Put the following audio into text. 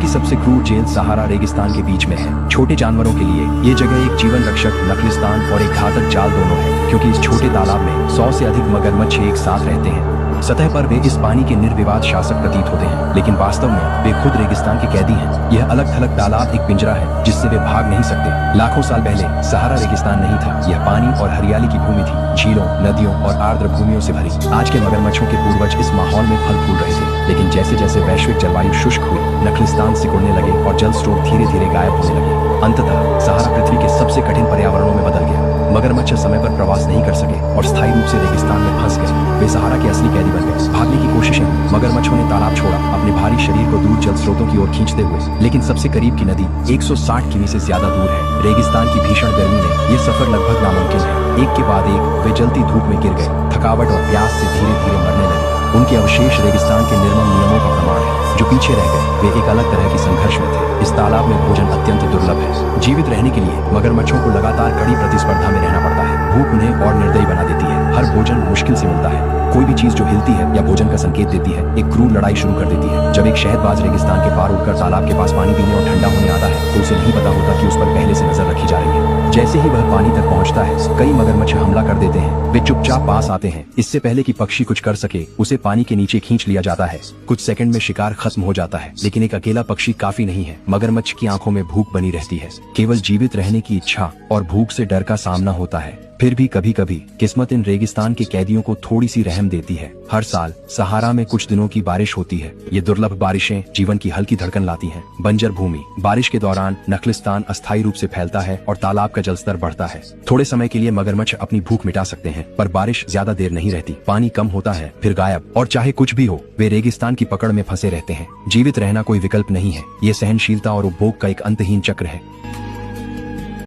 सबसे क्रूर जेल सहारा रेगिस्तान के बीच में है। छोटे जानवरों के लिए ये जगह एक जीवन रक्षक नखलिस्तान और एक घातक जाल दोनों है, क्योंकि इस छोटे तालाब में 100 से अधिक मगरमच्छ एक साथ रहते हैं। सतह पर वे इस पानी के निर्विवाद शासक प्रतीत होते हैं, लेकिन वास्तव में वे खुद रेगिस्तान के कैदी हैं। यह अलग थलग तालाब एक पिंजरा है जिससे वे भाग नहीं सकते। लाखों साल पहले सहारा रेगिस्तान नहीं था, यह पानी और हरियाली की भूमि थी, झीलों, नदियों और आर्द्र भूमियों से भरी। आज के मगरमच्छों के पूर्वज इस माहौल में फल फूल रहे थे, लेकिन जैसे जैसे वैश्विक जलवायु शुष्क हुई, नखलिस्तान सिकुड़ने लगे और जल स्रोत धीरे धीरे गायब होने लगे। अंततः सहारा पृथ्वी के सबसे कठिन पर्यावरणों में बदल गया। मगरमच्छ समय पर प्रवास नहीं कर सके और स्थायी रूप से रेगिस्तान में फंस गए। वे सहारा के असली कैदी बन गए। भागने की कोशिशें, मगरमच्छों ने तालाब छोड़ा, अपने भारी शरीर को दूर जल स्रोतों की ओर खींचते हुए, लेकिन सबसे करीब की नदी 160 किमी से ज्यादा दूर है। रेगिस्तान की भीषण गर्मी में यह सफर लगभग नामुमकिन है। एक के बाद एक वे जलती धूप में गिर गए, थकावट और प्यास से धीरे धीरे मरने लगे। उनके अवशेष रेगिस्तान के निर्मम नियमों का प्रमाण है। जो पीछे रह गए वे एक अलग तरह की संघर्ष में थे। इस तालाब में भोजन अत्यंत दुर्लभ है। जीवित रहने के लिए मगरमच्छों को लगातार कड़ी प्रतिस्पर्धा में रहना पड़ता है। भूख उन्हें और निर्दयी बना देती है। हर भोजन मुश्किल से मिलता है। कोई भी चीज जो हिलती है या भोजन का संकेत देती है एक क्रूर लड़ाई शुरू कर देती है। जब एक शहदबाज रेगिस्तान के पार उठकर तालाब के पास पानी पीने और ठंडा होने आता है तो उसे नहीं पता होता कि उस पर पहले से नजर रखी जा रही है। जैसे ही वह पानी तक पहुंचता है कई मगरमच्छ हमला कर देते हैं। वे चुपचाप पास आते हैं। इससे पहले कि पक्षी कुछ कर सके उसे पानी के नीचे खींच लिया जाता है। कुछ सेकंड में शिकार खत्म हो जाता है, लेकिन एक अकेला पक्षी काफी नहीं है। मगरमच्छ की आंखों में भूख बनी रहती है, केवल जीवित रहने की इच्छा और भूख से डर का सामना होता है। फिर भी कभी कभी किस्मत इन रेगिस्तान के कैदियों को थोड़ी सी रहम देती है। हर साल सहारा में कुछ दिनों की बारिश होती है। ये दुर्लभ बारिशें जीवन की हल्की धड़कन लाती हैं। बंजर भूमि, बारिश के दौरान नखलिस्तान अस्थायी रूप से फैलता है और तालाब का जलस्तर बढ़ता है। थोड़े समय के लिए मगरमच्छ अपनी भूख मिटा सकते हैं, पर बारिश ज्यादा देर नहीं रहती। पानी कम होता है, फिर गायब, और चाहे कुछ भी हो वे रेगिस्तान की पकड़ में फंसे रहते हैं। जीवित रहना कोई विकल्प नहीं है, ये सहनशीलता और उपभोग का एक अंतहीन चक्र है।